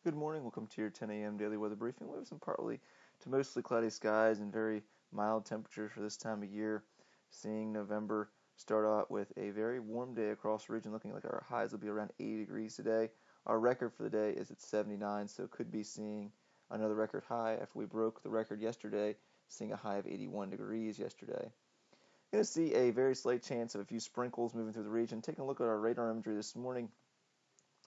Good morning. Welcome to your 10 a.m. daily weather briefing. We have some partly to mostly cloudy skies and very mild temperatures for this time of year. Seeing November start out with a very warm day across the region, looking like our highs will be around 80 degrees today. Our record for the day is at 79, so could be seeing another record high after we broke the record yesterday, seeing a high of 81 degrees yesterday. Going to see a very slight chance of a few sprinkles moving through the region. Taking a look at our radar imagery this morning,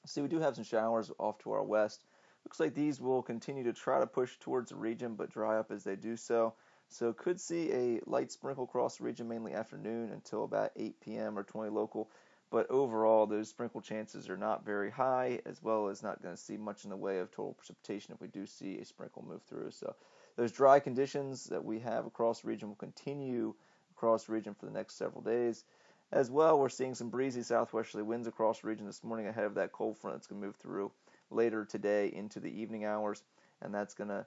see, we do have some showers off to our west. Looks like these will continue to try to push towards the region, but dry up as they do so. So could see a light sprinkle across the region, mainly afternoon until about 8 p.m. or 20 local. But overall, those sprinkle chances are not very high, as well as not going to see much in the way of total precipitation if we do see a sprinkle move through. So those dry conditions that we have across the region will continue across the region for the next several days. As well, we're seeing some breezy southwesterly winds across the region this morning ahead of that cold front that's going to move through later today into the evening hours, and that's going to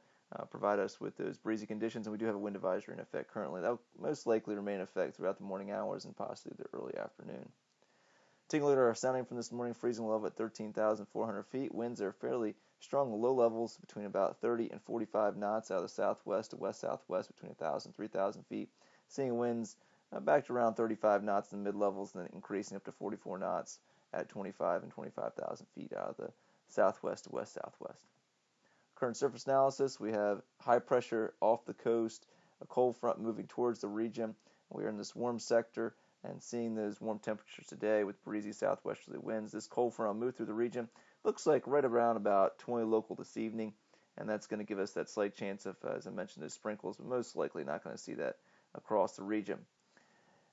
provide us with those breezy conditions, and we do have a wind advisory in effect currently. That will most likely remain in effect throughout the morning hours and possibly the early afternoon. Taking a look at our sounding from this morning, freezing level at 13,400 feet. Winds are fairly strong, low levels between about 30 and 45 knots out of the southwest to west-southwest between 1,000 and 3,000 feet. Seeing winds back to around 35 knots in the mid-levels, and then increasing up to 44 knots at 25 and 25,000 feet out of the southwest to west-southwest. Current surface analysis, we have high pressure off the coast, a cold front moving towards the region. We are in this warm sector and seeing those warm temperatures today with breezy southwesterly winds. This cold front will move through the region. Looks like right around about 20 local this evening, and that's going to give us that slight chance of, as I mentioned, those sprinkles, but most likely not going to see that across the region.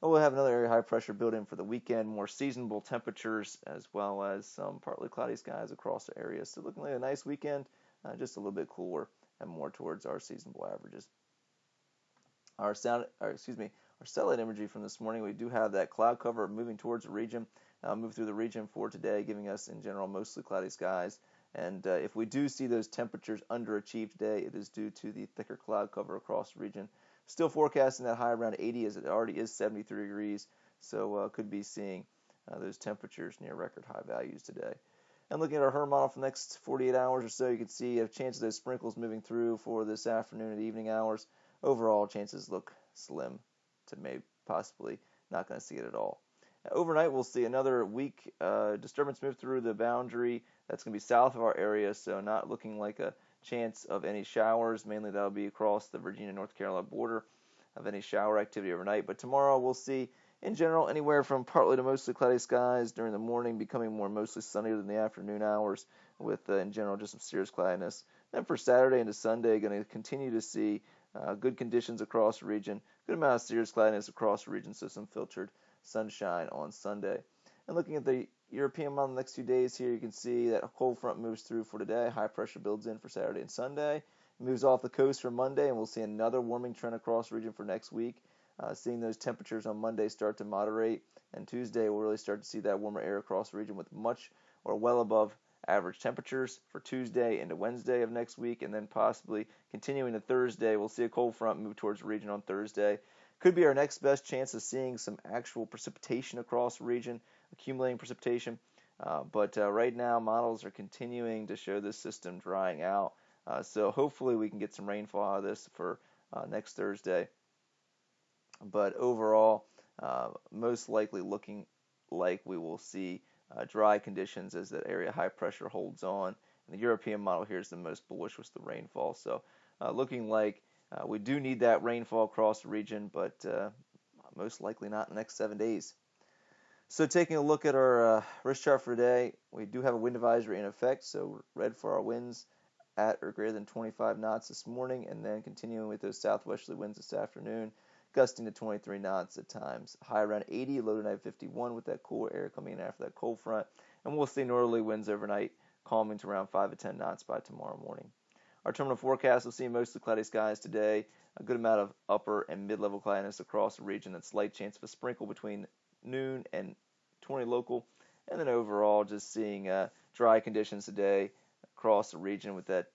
We'll have another area high pressure built in for the weekend, more seasonable temperatures, as well as some partly cloudy skies across the area. So looking like a nice weekend, just a little bit cooler and more towards our seasonable averages. Our satellite imagery from this morning, we do have that cloud cover moving towards the region, move through the region for today, giving us in general mostly cloudy skies. And if we do see those temperatures underachieve today, it is due to the thicker cloud cover across the region. Still forecasting that high around 80 as it already is 73 degrees, so could be seeing those temperatures near record high values today. And looking at our HERM model for the next 48 hours or so, you can see a chance of those sprinkles moving through for this afternoon and evening hours. Overall, chances look slim to maybe possibly not going to see it at all. Overnight, we'll see another weak disturbance move through the boundary. That's going to be south of our area, so not looking like a chance of any showers. Mainly that'll be across the Virginia-North Carolina border of any shower activity overnight. But tomorrow we'll see, in general, anywhere from partly to mostly cloudy skies during the morning, becoming more mostly sunnier than the afternoon hours, with, in general, just some serious cloudiness. Then for Saturday into Sunday, going to continue to see good conditions across the region, good amount of serious cloudiness across the region, so some filtered sunshine on Sunday. And looking at the European model the next few days here, you can see that a cold front moves through for today. High pressure builds in for Saturday and Sunday. It moves off the coast for Monday, and we'll see another warming trend across the region for next week. Seeing those temperatures on Monday start to moderate, and Tuesday we'll really start to see that warmer air across the region with much or well above average temperatures for Tuesday into Wednesday of next week, and then possibly continuing to Thursday. We'll see a cold front move towards the region on Thursday. Could be our next best chance of seeing some actual precipitation across the region, accumulating precipitation. But right now, models are continuing to show this system drying out. So hopefully we can get some rainfall out of this for next Thursday. But overall, most likely looking like we will see dry conditions as that area high pressure holds on. And the European model here is the most bullish with the rainfall. So looking like we do need that rainfall across the region, but most likely not in the next 7 days. So taking a look at our risk chart for today, we do have a wind advisory in effect, so red for our winds at or greater than 25 knots this morning, and then continuing with those southwesterly winds this afternoon, gusting to 23 knots at times. High around 80, low tonight 51 with that cooler air coming in after that cold front, and we'll see northerly winds overnight calming to around 5 to 10 knots by tomorrow morning. Our terminal forecast will see mostly cloudy skies today, a good amount of upper and mid-level cloudiness across the region, and slight chance of a sprinkle between noon and 20 local, and then overall just seeing dry conditions today across the region with that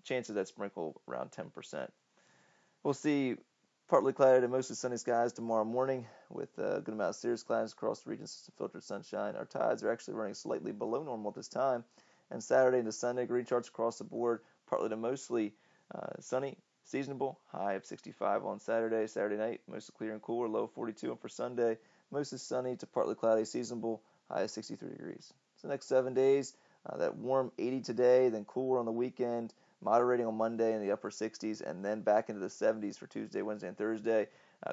chance of that sprinkle around 10%. We'll see partly cloudy to mostly sunny skies tomorrow morning with a good amount of serious clouds across the region, some filtered sunshine. Our tides are actually running slightly below normal at this time, And Saturday into Sunday, green charts across the board, partly to mostly sunny, seasonable, high of 65 on Saturday. Saturday night, mostly clear and cooler, low of 42. And for Sunday, mostly sunny to partly cloudy, seasonable, high of 63 degrees. So the next 7 days, that warm 80 today, then cooler on the weekend, moderating on Monday in the upper 60s, and then back into the 70s for Tuesday, Wednesday, and Thursday.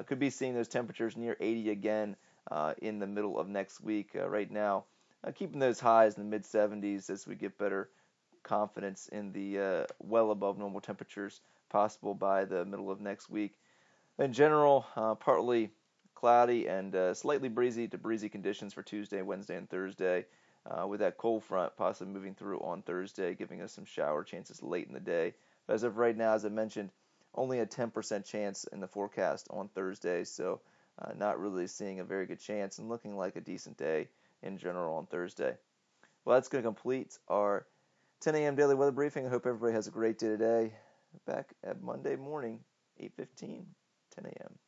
Could be seeing those temperatures near 80 again in the middle of next week. Right now, keeping those highs in the mid-70s as we get better confidence in the well above normal temperatures possible by the middle of next week. In general, partly cloudy and slightly breezy to breezy conditions for Tuesday, Wednesday, and Thursday, with that cold front possibly moving through on Thursday, giving us some shower chances late in the day. But as of right now, as I mentioned, only a 10% chance in the forecast on Thursday, so not really seeing a very good chance and looking like a decent day in general on Thursday. Well, that's going to complete our 10 a.m. daily weather briefing. I hope everybody has a great day today. Back at Monday morning, 8:15, 10 a.m.